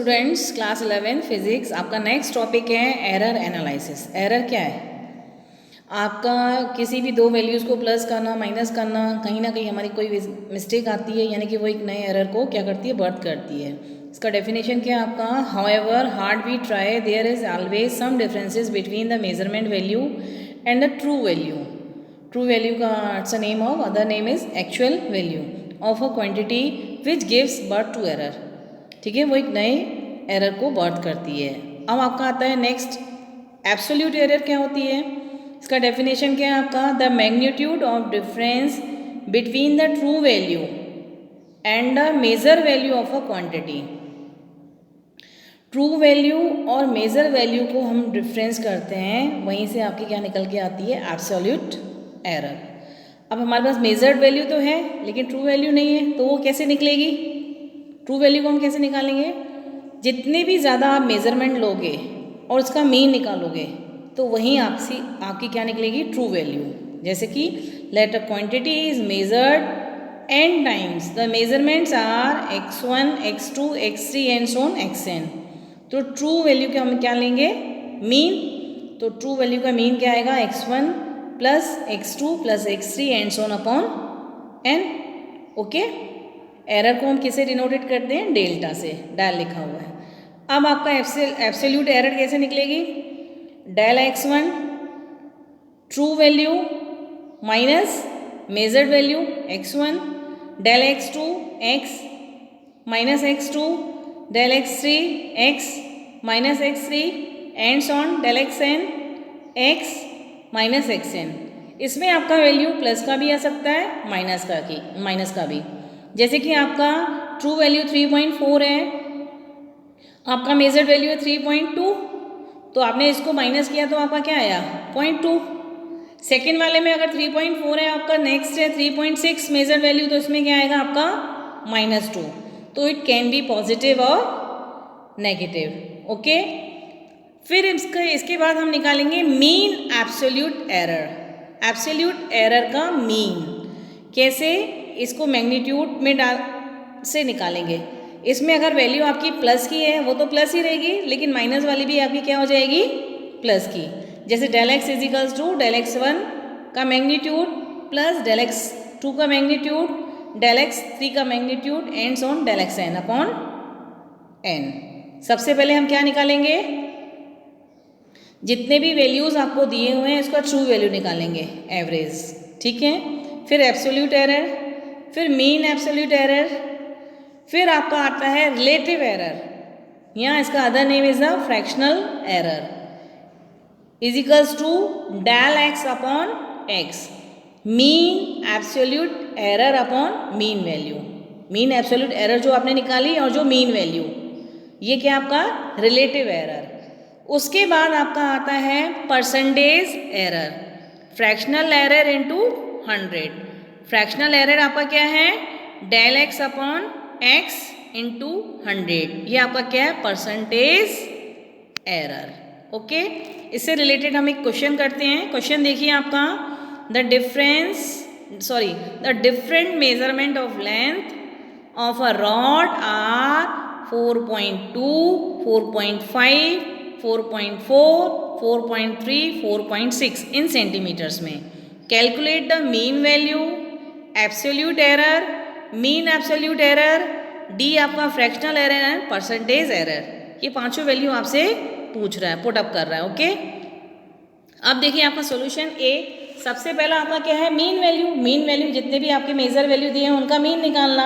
Students, class 11 physics. आपका next topic है error analysis. Error क्या है? आपका किसी भी दो वैल्यूज़ को प्लस करना, माइनस करना, कहीं ना कहीं हमारी कोई मिस्टेक आती है, यानी कि वो एक नए एरर को क्या करती है, बर्थ करती है। इसका डेफिनेशन क्या है आपका? However hard we try, there is always some differences between the measurement value and the true value. True value का it's a name of, other name is actual value of a quantity which gives birth to error. ठीक है, वो एक नए error को birth करती है। अब आपका आता है नेक्स्ट, एब्सोल्यूट एरर क्या होती है? इसका डेफिनेशन क्या है आपका? The magnitude of difference between the true value and the measure value of a quantity. True value और मेजर वैल्यू को हम डिफरेंस करते हैं, वहीं से आपकी क्या निकल के आती है? Absolute error. अब हमारे पास मेजर्ड वैल्यू तो है लेकिन ट्रू वैल्यू नहीं है, तो वो कैसे निकलेगी? ट्रू वैल्यू को हम कैसे निकालेंगे? जितने भी ज़्यादा आप मेज़रमेंट लोगे और उसका मीन निकालोगे तो वहीं आपकी क्या निकलेगी? True value. जैसे कि let a quantity is measured n times, the measurements are x1, x2, x3 and so on xn। तो ट्रू वैल्यू का हम क्या लेंगे? मीन। तो ट्रू वैल्यू का मीन क्या आएगा? x1 plus x2 plus x3 and so on upon n। Okay, error को हम किसे डिनोटेड करते हैं? डेल्टा से, डेल लिखा हुआ है। अब आपका एब्सोल्यूट एरर कैसे निकलेगी? Del x1 true value minus measured value x1, del x2 x minus x2, del x3 x minus x3 and on del xn x minus xn। इसमें आपका वैल्यू प्लस का भी आ सकता है, माइनस का भी। जैसे कि आपका ट्रू वैल्यू 3.4 है, आपका मेजर्ड वैल्यू है 3.2, तो आपने इसको माइनस किया तो आपका क्या आया? 0.2। सेकेंड वाले में अगर 3.4 है, आपका नेक्स्ट है 3.6 मेजर्ड वैल्यू, तो इसमें क्या आएगा आपका? -2। तो इट कैन बी पॉजिटिव और नेगेटिव। ओके, फिर इसके बाद हम निकालेंगे mean absolute error. Absolute error का मीन कैसे? इसको मैग्नीट्यूड में से निकालेंगे। इसमें अगर वैल्यू आपकी प्लस की है वो तो प्लस ही रहेगी, लेकिन माइनस वाली भी आपकी क्या हो जाएगी? प्लस की। जैसे del x equals to del x1 का मैग्नीट्यूड प्लस डेल x2 का मैग्नीट्यूड, डेल x3 का magnitude and on del xn upon n। सबसे पहले हम क्या निकालेंगे? जितने भी वैल्यूज़ आपको दिए हुए हैं उसका ट्रू वैल्यू निकालेंगे, एवरेज। ठीक है, फिर एब्सोल्यूट एरर, फिर मीन एब्सोल्यूट एरर, फिर आपका आता है रिलेटिव एरर। यहाँ इसका other name is the fractional error, equals to del x upon x. Mean absolute error upon mean value. Mean absolute error जो आपने निकाली और जो मीन वैल्यू, ये क्या आपका? Relative error. उसके बाद आपका आता है percentage error, fractional error into 100। Fractional error आपका क्या है? Del x upon x into 100। ये आपका क्या है? Percentage error. ओके, इससे रिलेटेड हम एक क्वेश्चन करते हैं। क्वेश्चन देखिए आपका, the different measurement of length of a rod are 4.2, 4.5, 4.4, 4.3, 4.6 in centimeters में। Calculate the mean value, absolute error, mean absolute error, D आपका fractional error and percentage error. ये पांचों वैल्यू आपसे पूछ रहा है, पुट अप कर रहा है। ओके, अब देखिए आपका सॉल्यूशन ए। सबसे पहला आपका क्या है? Mean value. मीन वैल्यू जितने भी आपके मेजर वैल्यू दिए हैं उनका मीन निकालना।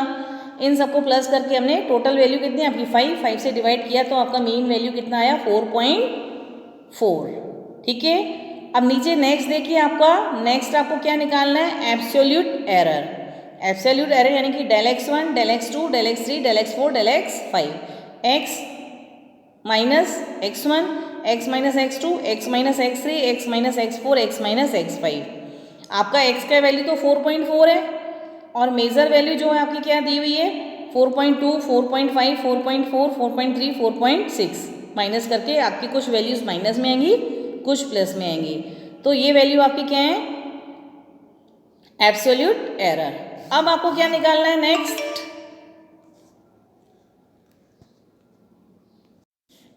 इन सबको प्लस करके हमने टोटल वैल्यू कितनी आपकी 5 से डिवाइड किया तो आपका मीन वैल्यू कितना आया? 4.4। ठीक है, अब नीचे नेक्स्ट देखिए आपका, नेक्स्ट आपको क्या निकालना है? Absolute error. एब्सोल्यूट एरर यानी कि del x1, del x2, del x3, del x4, del x5, x minus x1, x minus x2, x minus x3, x minus x4, x minus x5। आपका x का value तो 4.4 है और measure value जो है आपकी क्या दी हुई है? 4.2, 4.5, 4.4, 4.3, 4.6। माइनस करके आपकी कुछ वैल्यूज माइनस में आएंगी, कुछ प्लस में आएंगी। तो ये वैल्यू आपकी क्या है? Absolute error. अब आपको क्या निकालना है नेक्स्ट?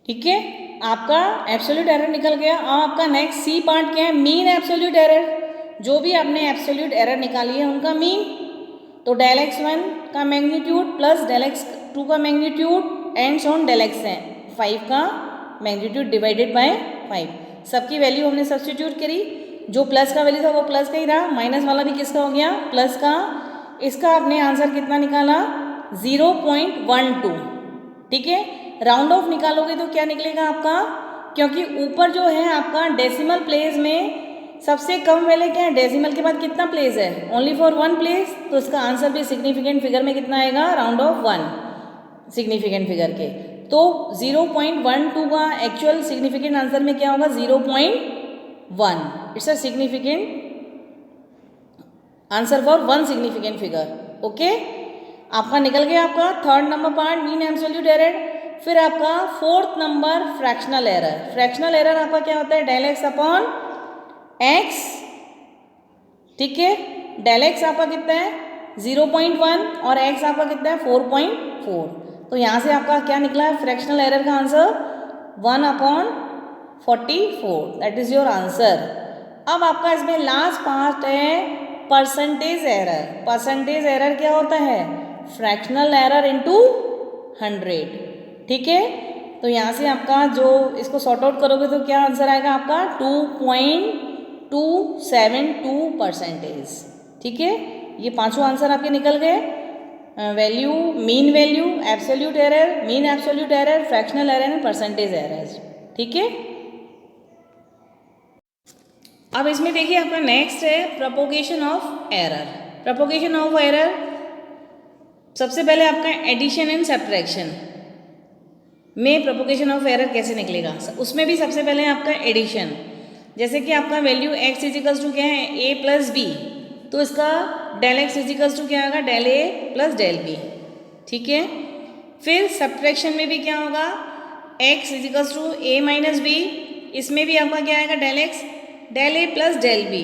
ठीक है, आपका एब्सोल्यूट एरर निकल गया। अब आपका नेक्स्ट सी पार्ट क्या है, मीन एब्सोल्यूट एरर। जो भी आपने एब्सोल्यूट एरर निकाली है उनका मीन, तो डेल एक्स 1 का मैग्नीट्यूड प्लस डेल एक्स 2 का magnitude and on del x 5 का मैग्नीट्यूड डिवाइडेड बाय 5। सबकी वैल्यू हमने सब्स्टिट्यूट करी, जो प्लस का वैल्यू था वो प्लस का ही रहा, माइनस वाला भी किसका हो गया, प्लस का। इसका आपने आंसर कितना निकाला, 0.12। ठीक है, राउंड ऑफ निकालोगे तो क्या निकलेगा आपका, क्योंकि ऊपर जो है आपका डेसिमल प्लेस में सबसे कम वैल्यू क्या है, डेसिमल के बाद कितना प्लेस है, ओनली फॉर 1 प्लेस, तो इसका आंसर भी सिग्निफिकेंट फिगर में कितना आएगा, राउंड ऑफ 1 सिग्निफिकेंट फिगर के। तो 0.12 का एक्चुअल सिग्निफिकेंट आंसर में क्या होगा, 0.1। It's a significant answer for 1 significant figure. Okay, आपका निकल गया आपका third number part mean absolute error. फिर आपका fourth number fractional error. Fractional error आपका क्या होता है, डेल एक्स अपॉन एक्स। ठीक है, डेल एक्स आपका कितना है 0.1 और एक्स आपका कितना है 4.4। तो यहाँ से आपका क्या निकला है फ्रैक्शनल एरर का answer 1/44, that is your answer. अब आपका इसमें लास्ट पार्ट है परसेंटेज एरर। परसेंटेज एरर क्या होता है, फ्रैक्शनल एरर इनटू 100। ठीक है, तो यहाँ से आपका जो इसको सॉर्ट आउट करोगे तो क्या आंसर आएगा आपका 2.272%। ठीक है, ये पांचों आंसर आपके निकल गए, value, mean value, absolute error, mean absolute error, fractional error and percentage error. ठीक है, अब इसमें देखिए आपका नेक्स्ट है propagation of error. Propagation of error, सबसे पहले आपका एडिशन एंड सब्ट्रैक्शन में प्रोपोगेशन ऑफ एरर कैसे निकलेगा, उसमें भी सबसे पहले आपका एडिशन। जैसे कि आपका वैल्यू x इजिकल्स टू क्या है, a प्लस बी, तो इसका डेल x इजिकल्स टू क्या आएगा, del a plus del b. ठीक है, फिर सब्ट्रैक्शन में भी क्या होगा, x equals to a minus b, इसमें भी आपका क्या आएगा, del x del a plus del b.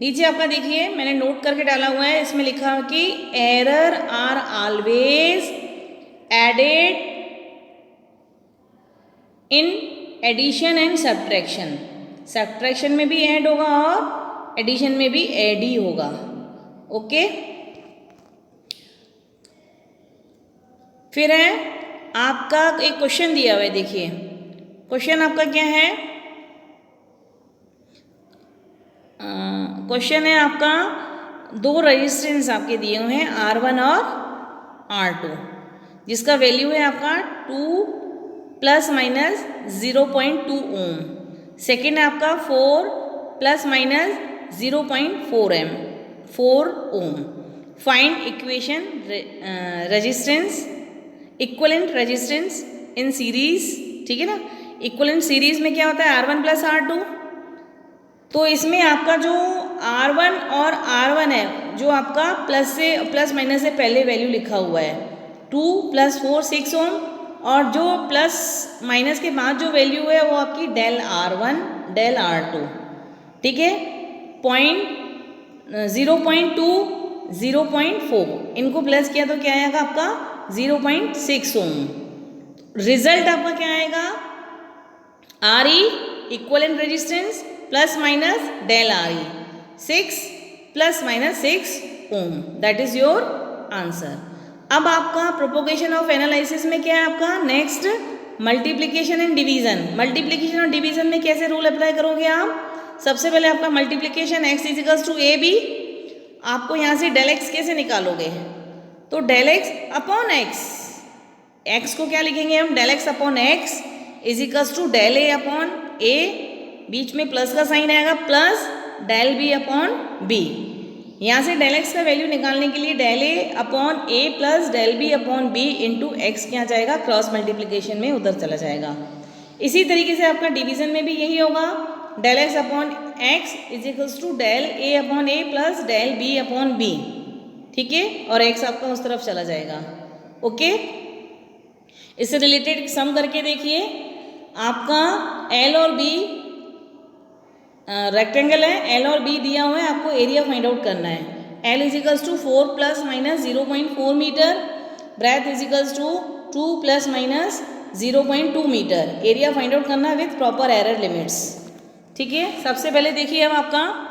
नीचे आपका देखिए मैंने नोट करके डाला हुआ है, इसमें लिखा है कि error are always added in addition and subtraction. Subtraction में भी ऐड होगा और एडिशन में भी ऐड ही होगा। ओके, फिर है आपका एक क्वेश्चन दिया हुआ है, देखिए क्वेश्चन आपका क्या है, क्वेश्चन है आपका दो रजिस्टेंस आपके दिए हुए हैं R1 और R2, जिसका वैल्यू है आपका 2 प्लस माइनस 0.2 ओम। सेकेंड है आपका 4 plus minus 0.4 ohm. Find equation resistance, equivalent resistance in series. ठीक है ना, इक्वलेंट सीरीज में क्या होता है, R1 प्लस R2। तो इसमें आपका जो R1 और R1 है, जो आपका प्लस माइनस से पहले वैल्यू लिखा हुआ है 2 प्लस 4 6 ओम, और जो प्लस माइनस के बाद जो वैल्यू है वो आपकी डेल R1 डेल R2। ठीक है, 0.2 0.4 इनको प्लस किया तो क्या आएगा आपका 0.6 ओम। रिजल्ट आपका क्या आएगा, RE equivalent resistance plus minus del RE 6 plus minus 6 ohm, that is your answer. अब आपका प्रोपोगेशन ऑफ एनालिसिस में क्या है आपका next, multiplication and division. Multiplication और डिवीजन में कैसे रूल अप्लाई करोगे आप, सबसे पहले आपका multiplication x equals to a b, आपको यहाँ से डेल x कैसे निकालोगे, तो del x upon x, x को क्या लिखेंगे हम, del x upon x equals to del a upon a, बीच में प्लस का साइन आएगा, plus del b upon b। यहाँ से डेल x का वैल्यू निकालने के लिए del a upon a plus del b upon b into x क्या जाएगा, क्रॉस मल्टीप्लिकेशन में उधर चला जाएगा। इसी तरीके से आपका डिवीजन में भी यही होगा, del x upon x equals to del a upon a plus del b upon b। ठीक है, और x आपका उस तरफ चला जाएगा। ओके, इससे रिलेटेड सम करके देखिए, आपका L और B रेक्टेंगल है, L और B दिया हुआ है, आपको एरिया फाइंड आउट करना है। L equals to 4 plus minus 0.4 metre, breadth equals to 2 plus minus 0.2 metre. Area find out करना है विथ प्रॉपर एरर लिमिट्स। ठीक है, सबसे पहले देखिए अब आपका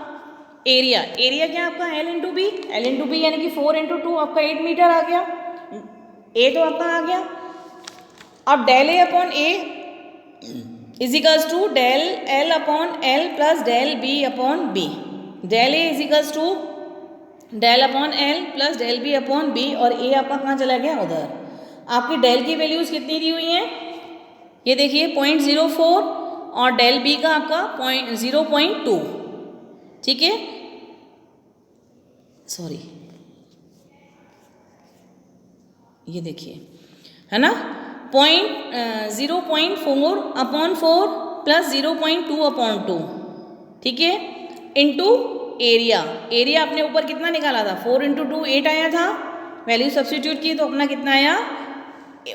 एरिया क्या आपका L इंटू बी यानी कि 4 इंटू 2 आपका 8 मीटर आ गया। ए तो आपका आ गया। अब del a upon a equals to del l upon l plus del b upon b. Del a equals to del upon l plus del b upon b, और ए आपका कहाँ चला गया, उधर। आपकी डेल की वैल्यूज कितनी दी हुई हैं, ये देखिए 0.04, और डेल बी का आपका 0.2। ठीक है, सॉरी ये देखिए, है ना, 0.4 अपॉन 4 प्लस 0.2 अपॉन 2। ठीक है, इंटू एरिया अपने ऊपर कितना निकाला था, 4 इंटू 2 8 आया था, वैल्यू सब्स्टिट्यूट की तो अपना कितना आया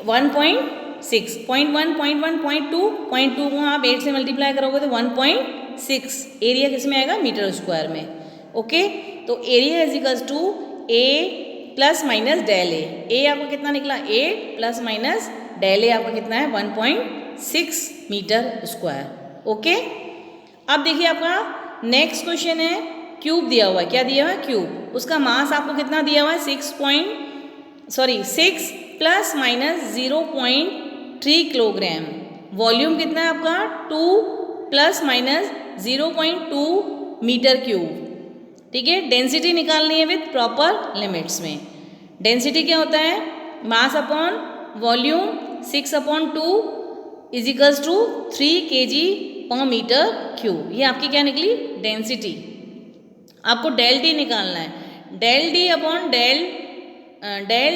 1.6, 0.1, 0.1, 0.2, 0.2 को आप 8 से मल्टीप्लाई करोगे तो 1.6। एरिया किस में आएगा, मीटर स्क्वायर में। ओके, तो area is equals to A plus minus del A आपका कितना निकला 8 प्लस माइनस डेल ए आपका कितना है 1.6 मीटर स्क्वायर। ओके, अब देखिए आपका नेक्स्ट क्वेश्चन है, क्यूब दिया हुआ है, क्या दिया हुआ है, क्यूब। उसका मास आपको कितना दिया हुआ है 6 प्लस माइनस 0.3 किलोग्राम। वॉल्यूम कितना है आपका 2 प्लस माइनस 0.2 मीटर क्यूब। ठीक है, डेंसिटी निकालनी है विथ प्रॉपर लिमिट्स में। डेंसिटी क्या होता है, mass upon volume 6/2 equals to 3 kg per metre cube. ये आपकी क्या निकली, डेंसिटी। आपको डेल डी निकालना है, del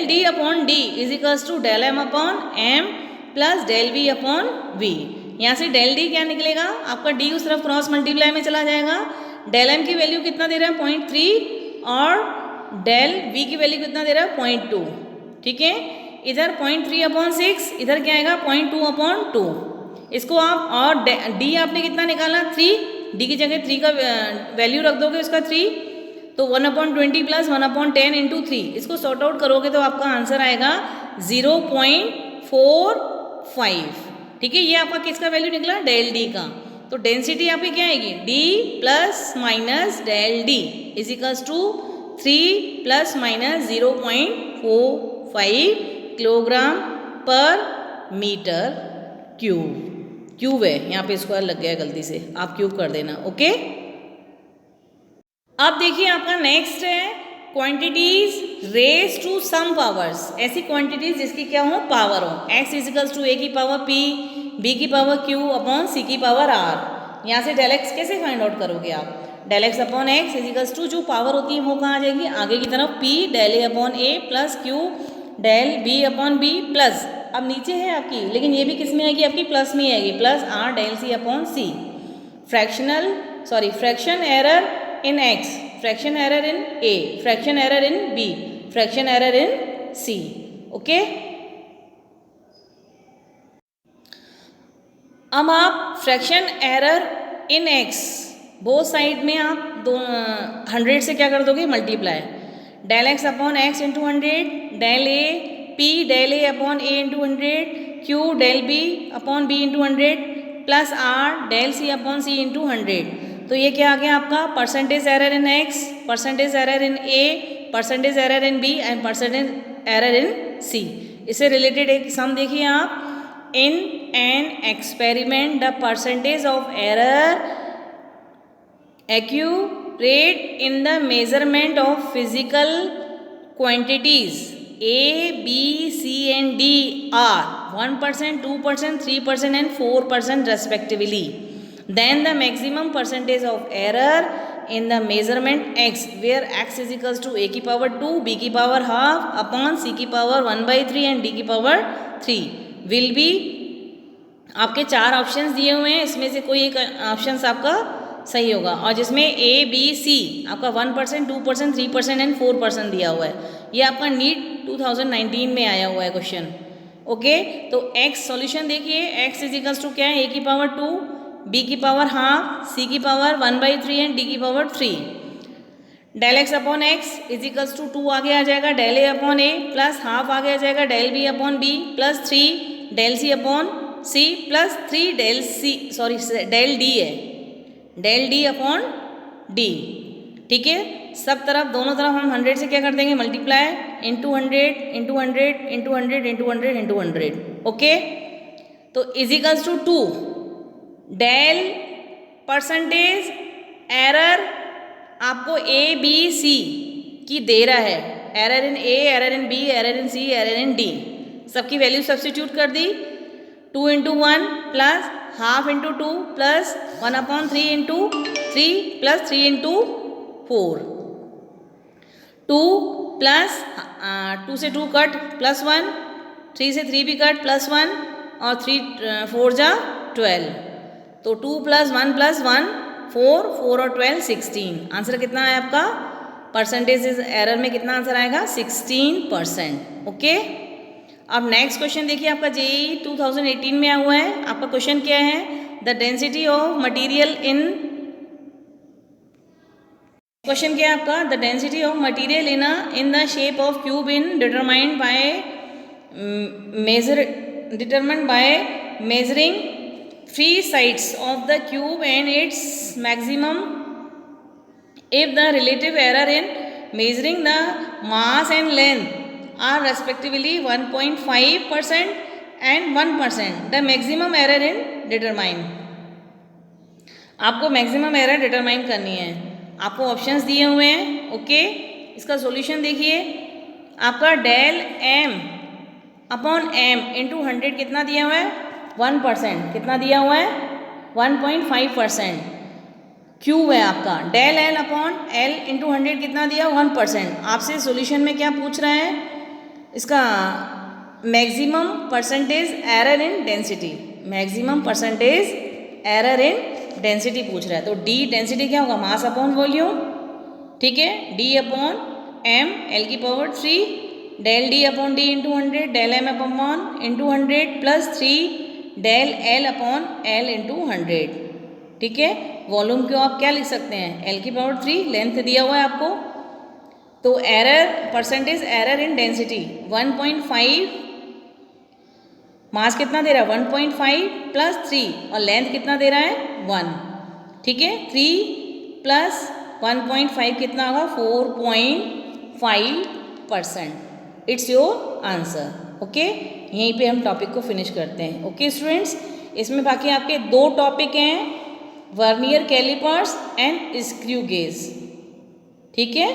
d upon d equals to del m upon m plus del v upon v. यहाँ से डेल डी क्या निकलेगा आपका, डी उस तरफ क्रॉस मल्टीप्लाई में चला जाएगा। डेल एम की वैल्यू कितना दे रहा है 0.3, और डेल वी की वैल्यू कितना दे रहा है 0.2। ठीक है, इधर 0.3/6, इधर क्या आएगा 0.2/2। इसको आप, और डी आपने कितना निकाला 3, डी की जगह 3 का वैल्यू रख दोगे उसका 3, तो 1/20 प्लस 1/10 इंटू 3। इसको सॉर्ट आउट करोगे तो आपका आंसर आएगा 0.45। ठीक है, ये आपका किसका वैल्यू निकला, डेल डी का। तो डेंसिटी आपकी क्या आएगी, d plus minus del d equals to 3 plus minus 0.45 kilogram per metre cube है। यहाँ पे स्क्वायर लग गया गलती से, आप क्यूब कर देना। ओके, अब देखिए आपका नेक्स्ट है quantities raise to some powers. ऐसी क्वांटिटीज जिसकी क्या हो, पावर हो। x इजिकल्स टू a की पावर p, b की पावर q अपॉन c की पावर r। यहाँ से डेल x कैसे फाइंड आउट करोगे आप, del x upon x equals to जो पावर होती है वो कहाँ आ जाएगी, आगे की तरफ p del a upon a plus q del b upon b plus, अब नीचे है आपकी, लेकिन ये भी किस में आएगी, आपकी प्लस में आएगी, plus r del c upon c। Fraction error in x, fraction error in a, fraction error in b, fraction error in c. Okay, अब आप fraction error in x both side में आप 100 से क्या कर दोगे, multiply. Del x upon x into 100, del a p del a upon a into 100, q del b upon b into 100 plus r del c upon c into 100। तो ये क्या आ गया आपका, percentage error in x, percentage error in a, percentage error in b and percentage error in c। इससे related एक सम देखिए आप, in an experiment the percentage of error accurate in the measurement of physical quantities a, b, c and d are 1%, 2%, 3% and 4% respectively. Then the maximum percentage of error in the measurement x, where x is equals to a की power 2, b की power half upon c की power 1/3 and d की power 3 will be। आपके 4 options दिए हुए हैं, इसमें से कोई एक ऑप्शन आपका सही होगा, और जिसमें a, b, c आपका 1%, 2%, 3% एंड 4% दिया हुआ है। ये आपका नीट 2019 में आया हुआ है क्वेश्चन। ओके, तो x सॉल्यूशन देखिए, x इज इक्वल्स टू क्या है, a की पावर 2, b की पावर हाफ, c की पावर 1/3 एंड d की power 3। Del x upon x is equals to 2 आगे आ जाएगा, del a upon a plus half आगे आ जाएगा, del b upon b plus 3 del c upon c plus 3 del c, sorry del D है, del d upon D. ठीक है, सब तरफ दोनों तरफ हम 100 से क्या कर देंगे, multiply, into 100 into 100 into 100 into 100 into 100। Okay, तो equals to 2 del percentage error आपको ए बी सी की दे रहा है, error in A, error in B, error in C, error in D, सबकी वैल्यू सब्स्टिट्यूट कर दी। 2 into 1 plus half into 2 plus 1/3 into 3 plus 3 into 4, 2 plus 2 से 2 cut plus 1, 3 से 3 भी कट प्लस 1 और 3 4 जा 12, तो 2 प्लस 1 4, 4 और 12 16। आंसर कितना है आपका, परसेंटेज एरर में कितना आंसर आएगा, 16%। ओके, अब नेक्स्ट क्वेश्चन देखिए, आपका जेईई 2018 में आया हुआ है। आपका क्वेश्चन क्या है, the density of material in, question क्या है आपका, the density of material in the shape of cube in determined by measuring 3 sides of the cube and its maximum if the relative error in measuring the mass and length are respectively 1.5% and 1%. The maximum error in determine, आपको maximum error determine करनी है। आपको options दिए हुए हैं। Okay, इसका solution देखिए, आपका del m upon m into 100 कितना दिया हुआ है, 1%। कितना दिया हुआ है, 1.5%। क्यूब है आपका, del l upon l into 100 कितना दिया, 1%। आपसे सॉल्यूशन में क्या पूछ रहा है, इसका मैक्सिमम परसेंटेज एरर इन डेंसिटी, मैक्सिमम परसेंटेज एरर इन डेंसिटी पूछ रहा है। तो डी डेंसिटी क्या होगा, मास अपॉन वॉल्यूम। ठीक है, डी अपॉन एम एल की power 3 del d upon d into 100 del m upon into 100 plus 3 del l upon l into 100। ठीक है, वॉल्यूम को आप क्या लिख सकते हैं, एल की पावर 3, लेंथ दिया हुआ है आपको, तो एरर परसेंटेज एरर इन डेंसिटी 1.5, मास कितना दे रहा है 1.5 प्लस 3 और लेंथ कितना दे रहा है 1। ठीक है, 3 प्लस 1.5 कितना होगा 4.5%। It's your answer. ओके, यहीं पे हम टॉपिक को फिनिश करते हैं। ओके स्टूडेंट्स, इसमें बाकी आपके 2 टॉपिक हैं, vernier callipers and screw gauge. ठीक है।